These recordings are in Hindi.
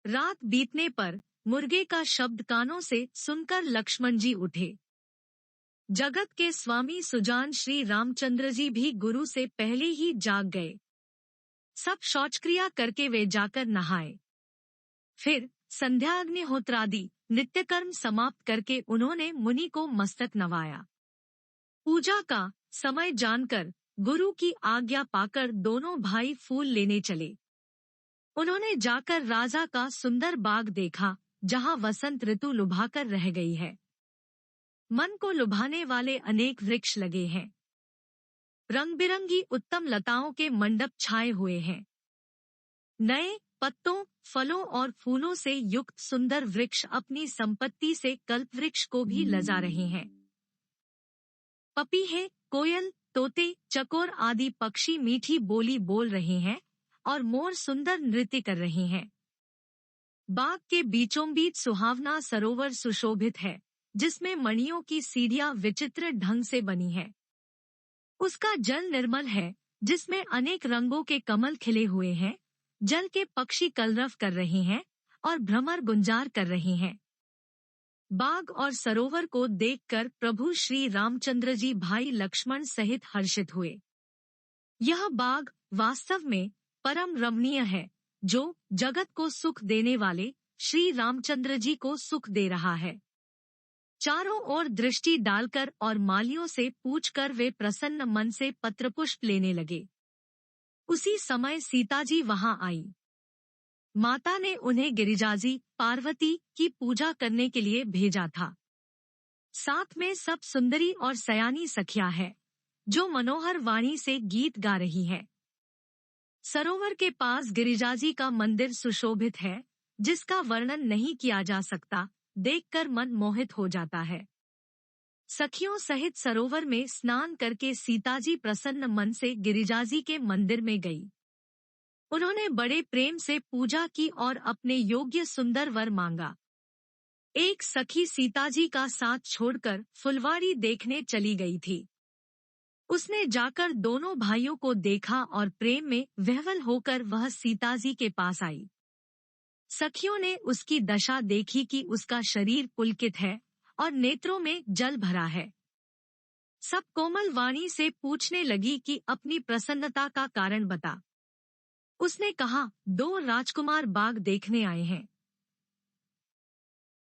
रात बीतने पर मुर्गे का शब्द कानों से सुनकर लक्ष्मण जी उठे। जगत के स्वामी सुजान श्री रामचंद्र जी भी गुरु से पहले ही जाग गए। सब शौचक्रिया करके वे जाकर नहाए। फिर संध्या अग्निहोत्रादि नित्यकर्म समाप्त करके उन्होंने मुनि को मस्तक नवाया। पूजा का समय जानकर गुरु की आज्ञा पाकर दोनों भाई फूल लेने चले। उन्होंने जाकर राजा का सुंदर बाग देखा, जहां वसंत ऋतु लुभाकर रह गई है। मन को लुभाने वाले अनेक वृक्ष लगे हैं। रंग बिरंगी उत्तम लताओं के मंडप छाए हुए हैं। नए पत्तों, फलों और फूलों से युक्त सुंदर वृक्ष अपनी संपत्ति से कल्प वृक्ष को भी लजा रहे हैं। पपीहे, कोयल, तोते, चकोर आदि पक्षी मीठी बोली बोल रहे हैं और मोर सुंदर नृत्य कर रहे हैं। बाग के बीचों बीच सुहावना सरोवर सुशोभित है, जिसमें मणियों की सीढ़ियां विचित्र ढंग से बनी है। उसका जल निर्मल है, जिसमें अनेक रंगों के कमल खिले हुए हैं। जल के पक्षी कलरव कर रहे हैं और भ्रमर गुंजार कर रहे हैं। बाग और सरोवर को देखकर प्रभु श्री रामचंद्र जी भाई लक्ष्मण सहित हर्षित हुए। यह बाग वास्तव में परम रमणीय है, जो जगत को सुख देने वाले श्री रामचंद्र जी को सुख दे रहा है। चारों ओर दृष्टि डालकर और मालियों से पूछकर वे प्रसन्न मन से पत्रपुष्प लेने लगे। उसी समय सीता जी वहां आई। माता ने उन्हें गिरिजाजी पार्वती की पूजा करने के लिए भेजा था। साथ में सब सुंदरी और सयानी सखियां हैं, जो मनोहर वाणी से गीत गा रही है। सरोवर के पास गिरिजाजी का मंदिर सुशोभित है, जिसका वर्णन नहीं किया जा सकता, देखकर मन मोहित हो जाता है। सखियों सहित सरोवर में स्नान करके सीताजी प्रसन्न मन से गिरिजाजी के मंदिर में गई। उन्होंने बड़े प्रेम से पूजा की और अपने योग्य सुंदर वर मांगा। एक सखी सीताजी का साथ छोड़कर फुलवाड़ी देखने चली गई थी। उसने जाकर दोनों भाइयों को देखा और प्रेम में विह्वल होकर वह सीताजी के पास आई। सखियों ने उसकी दशा देखी कि उसका शरीर पुलकित है और नेत्रों में जल भरा है। सब कोमल वाणी से पूछने लगी कि अपनी प्रसन्नता का कारण बता। उसने कहा, 2 राजकुमार बाग देखने आए हैं।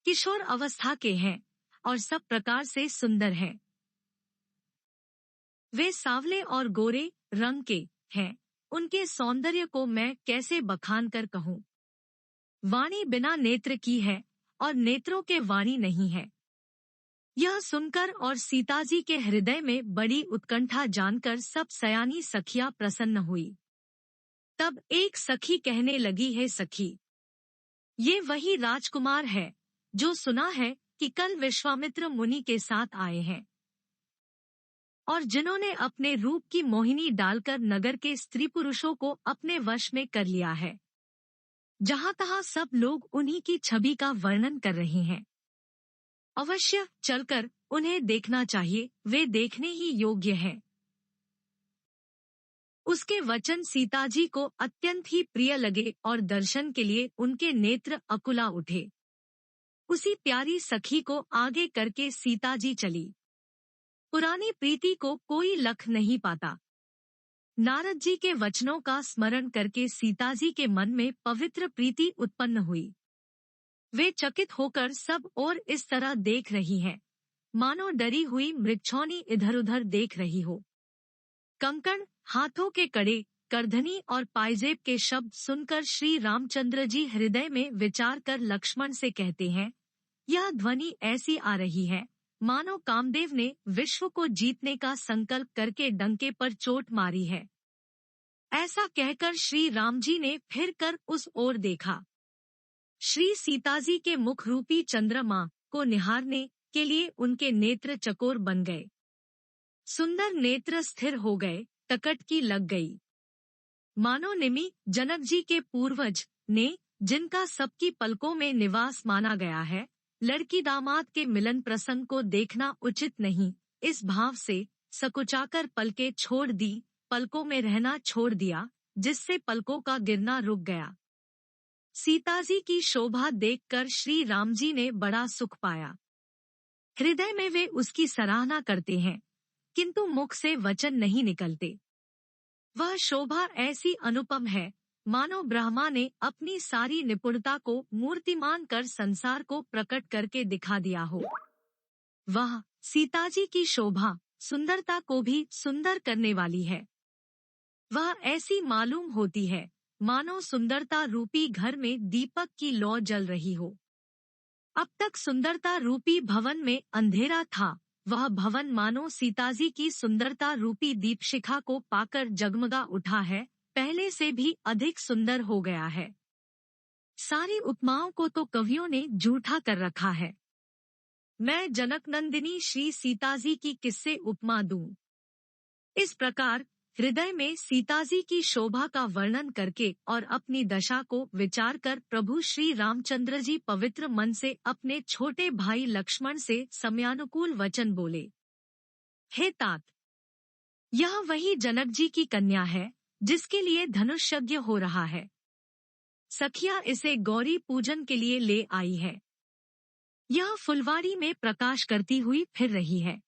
किशोर अवस्था के हैं और सब प्रकार से सुंदर हैं। वे सांवले और गोरे रंग के हैं। उनके सौंदर्य को मैं कैसे बखान कर कहूँ। वाणी बिना नेत्र की है और नेत्रों के वाणी नहीं है। यह सुनकर और सीताजी के हृदय में बड़ी उत्कंठा जानकर सब सयानी सखियां प्रसन्न हुई। तब एक सखी कहने लगी, है सखी, ये वही राजकुमार है जो सुना है कि कल विश्वामित्र मुनि के साथ आए हैं और जिन्होंने अपने रूप की मोहिनी डालकर नगर के स्त्री पुरुषों को अपने वश में कर लिया है। जहां तहां सब लोग उन्हीं की छवि का वर्णन कर रहे हैं। अवश्य चलकर उन्हें देखना चाहिए, वे देखने ही योग्य हैं। उसके वचन सीताजी को अत्यंत ही प्रिय लगे और दर्शन के लिए उनके नेत्र अकुला उठे। उसी प्यारी सखी को आगे करके सीताजी चली। पुरानी प्रीति को कोई लख नहीं पाता। नारद जी के वचनों का स्मरण करके सीताजी के मन में पवित्र प्रीति उत्पन्न हुई। वे चकित होकर सब और इस तरह देख रही हैं, मानो डरी हुई मृगछौनी इधर उधर देख रही हो। कंकण, हाथों के कड़े, करधनी और पायजेब के शब्द सुनकर श्री रामचंद्र जी हृदय में विचार कर लक्ष्मण से कहते हैं, यह ध्वनि ऐसी आ रही है मानो कामदेव ने विश्व को जीतने का संकल्प करके डंके पर चोट मारी है। ऐसा कहकर श्री राम जी ने फिर कर उस ओर देखा। श्री सीताजी के मुख रूपी चंद्रमा को निहारने के लिए उनके नेत्र चकोर बन गए। सुंदर नेत्र स्थिर हो गए, टकटकी लग गई। मानो निमि जनक जी के पूर्वज ने, जिनका सबकी पलकों में निवास माना गया है, लड़की दामाद के मिलन प्रसंग को देखना उचित नहीं, इस भाव से सकुचाकर पलकें छोड़ दी, पलकों में रहना छोड़ दिया, जिससे पलकों का गिरना रुक गया। सीताजी की शोभा देखकर श्री राम जी ने बड़ा सुख पाया। हृदय में वे उसकी सराहना करते हैं, किंतु मुख से वचन नहीं निकलते। वह शोभा ऐसी अनुपम है, मानो ब्रह्मा ने अपनी सारी निपुणता को मूर्तिमान कर संसार को प्रकट करके दिखा दिया हो। वह सीताजी की शोभा सुंदरता को भी सुंदर करने वाली है। वह ऐसी मालूम होती है, मानो सुंदरता रूपी घर में दीपक की लौ जल रही हो। अब तक सुंदरता रूपी भवन में अंधेरा था, वह भवन मानो सीताजी की सुंदरता रूपी दीपशिखा को पाकर जगमगा उठा है, पहले से भी अधिक सुंदर हो गया है। सारी उपमाओं को तो कवियों ने झूठा कर रखा है। मैं जनकनंदिनी श्री सीताजी की किससे उपमा दूं? इस प्रकार हृदय में सीताजी की शोभा का वर्णन करके और अपनी दशा को विचार कर प्रभु श्री रामचंद्र जी पवित्र मन से अपने छोटे भाई लक्ष्मण से समयानुकूल वचन बोले। हे तात, यह वही जनक जी की कन्या है जिसके लिए धनुष यज्ञ हो रहा है। सखियां इसे गौरी पूजन के लिए ले आई है। यह फुलवारी में प्रकाश करती हुई फिर रही है।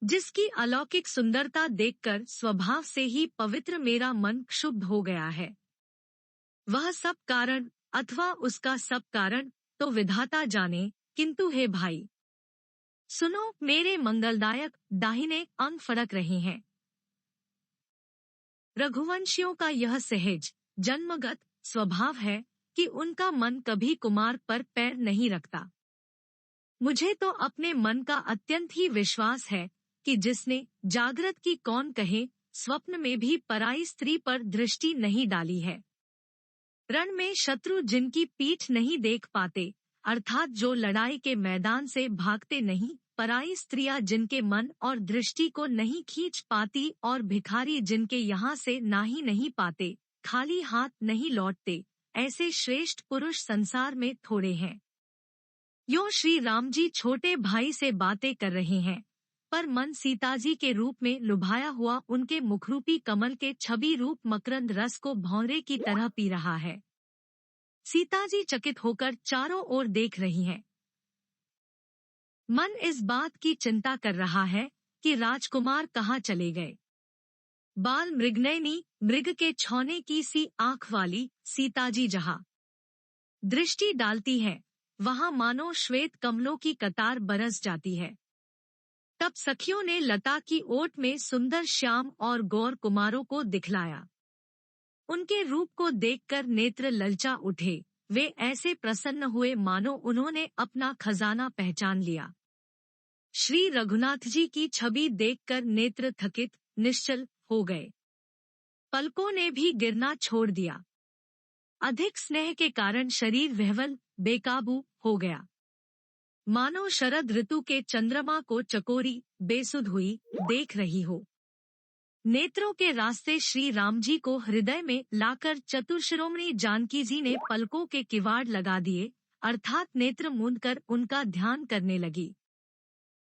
जिसकी अलौकिक सुंदरता देखकर स्वभाव से ही पवित्र मेरा मन क्षुब्ध हो गया है। वह सब कारण अथवा उसका सब कारण तो विधाता जाने, किंतु हे भाई सुनो, मेरे मंगलदायक दाहिने अंग फड़क रहे हैं। रघुवंशियों का यह सहज जन्मगत स्वभाव है कि उनका मन कभी कुमार पर पैर नहीं रखता। मुझे तो अपने मन का अत्यंत ही विश्वास है कि जिसने जागृत की कौन कहे स्वप्न में भी पराई स्त्री पर दृष्टि नहीं डाली है। रण में शत्रु जिनकी पीठ नहीं देख पाते, अर्थात जो लड़ाई के मैदान से भागते नहीं, पराई स्त्रियां जिनके मन और दृष्टि को नहीं खींच पाती और भिखारी जिनके यहाँ से ना ही नहीं पाते, खाली हाथ नहीं लौटते, ऐसे श्रेष्ठ पुरुष संसार में थोड़े हैं। यो श्री राम जी छोटे भाई से बातें कर रहे हैं, पर मन सीताजी के रूप में लुभाया हुआ उनके मुखरूपी कमल के छवि रूप मकरंद रस को भौरे की तरह पी रहा है। सीताजी चकित होकर चारों ओर देख रही हैं। मन इस बात की चिंता कर रहा है कि राजकुमार कहाँ चले गए। बाल मृगनयनी, मृग के छौने की सी आंख वाली सीताजी जहाँ दृष्टि डालती है, वहाँ मानो श्वेत कमलों की कतार बरस जाती है। तब सखियों ने लता की ओट में सुंदर श्याम और गौर कुमारों को दिखलाया। उनके रूप को देखकर नेत्र ललचा उठे, वे ऐसे प्रसन्न हुए मानो उन्होंने अपना खजाना पहचान लिया। श्री रघुनाथ जी की छवि देखकर नेत्र थकित निश्चल हो गए। पलकों ने भी गिरना छोड़ दिया। अधिक स्नेह के कारण शरीर विह्वल बेकाबू हो गया। मानो शरद ऋतु के चंद्रमा को चकोरी बेसुध हुई देख रही हो। नेत्रों के रास्ते श्री राम जी को हृदय में लाकर चतुर शिरोमणि जानकी जी ने पलकों के किवाड़ लगा दिए, अर्थात नेत्र मूंद कर उनका ध्यान करने लगी।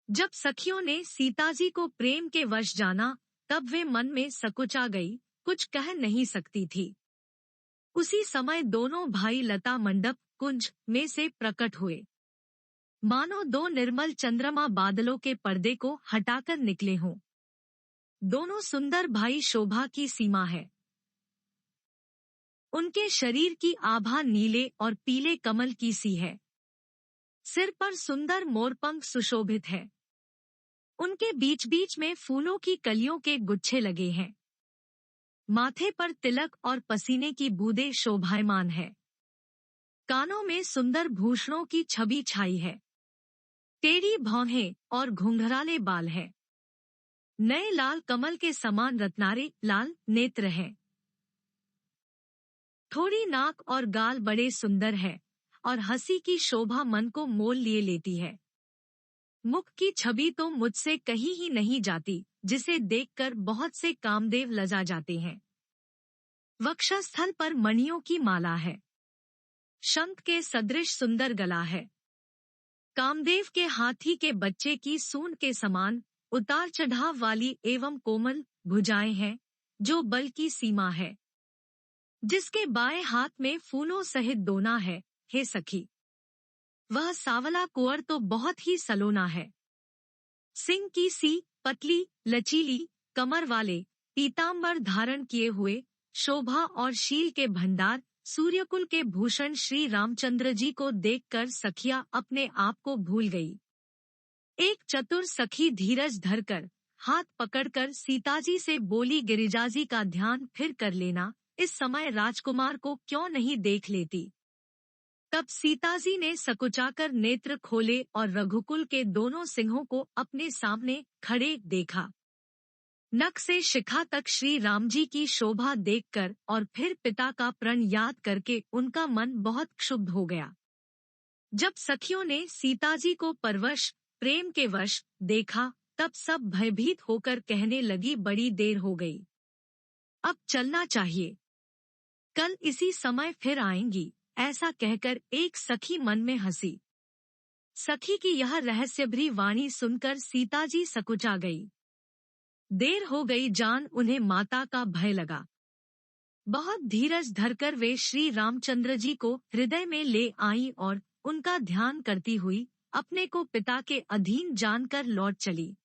जब सखियों ने सीताजी को प्रेम के वश जाना, तब वे मन में सकुचा गई, कुछ कह नहीं सकती थी। उसी समय दोनों भाई लता मंडप कुंज में से प्रकट हुए, मानो दो निर्मल चंद्रमा बादलों के पर्दे को हटाकर निकले हों। दोनों सुंदर भाई शोभा की सीमा है। उनके शरीर की आभा नीले और पीले कमल की सी है। सिर पर सुंदर मोरपंख सुशोभित है। उनके बीच बीच में फूलों की कलियों के गुच्छे लगे हैं। माथे पर तिलक और पसीने की बूंदें शोभायमान है। कानों में सुंदर भूषणों की छवि छाई है। टेढ़ी भौहें और घुंघराले बाल है। नए लाल कमल के समान रत्नारे लाल नेत्र हैं। थोड़ी नाक और गाल बड़े सुंदर है और हंसी की शोभा मन को मोल लिए लेती है। मुख की छवि तो मुझसे कहीं ही नहीं जाती, जिसे देखकर बहुत से कामदेव लजा जाते हैं। वक्षस्थल पर मणियों की माला है। शंख के सदृश सुंदर गला है। कामदेव के हाथी के बच्चे की सूंड के समान उतार चढ़ाव वाली एवं कोमल भुजाएं हैं, जो बल की सीमा है। जिसके बाएं हाथ में फूलों सहित दोना है। हे सखी, वह सावला कुंवर तो बहुत ही सलोना है। सिंह की सी पतली लचीली कमर वाले, पीतांबर धारण किए हुए, शोभा और शील के भंडार, सूर्यकुल के भूषण श्री रामचंद्र जी को देखकर सखिया अपने आप को भूल गई। एक चतुर सखी धीरज धरकर हाथ पकड़कर सीताजी से बोली, गिरिजाजी का ध्यान फिर कर लेना, इस समय राजकुमार को क्यों नहीं देख लेती। तब सीताजी ने सकुचाकर नेत्र खोले और रघुकुल के दोनों सिंहों को अपने सामने खड़े देखा। नख से शिखा तक श्री राम जी की शोभा देखकर और फिर पिता का प्रण याद करके उनका मन बहुत क्षुब्ध हो गया। जब सखियों ने सीताजी को परवश प्रेम के वश देखा, तब सब भयभीत होकर कहने लगी, बड़ी देर हो गई, अब चलना चाहिए, कल इसी समय फिर आएंगी। ऐसा कहकर एक सखी मन में हंसी। सखी की यह रहस्यभरी वाणी सुनकर सीताजी सकुचा गई। देर हो गई जान उन्हें माता का भय लगा। बहुत धीरज धरकर वे श्री रामचंद्र जी को हृदय में ले आईं और उनका ध्यान करती हुई अपने को पिता के अधीन जानकर लौट चली।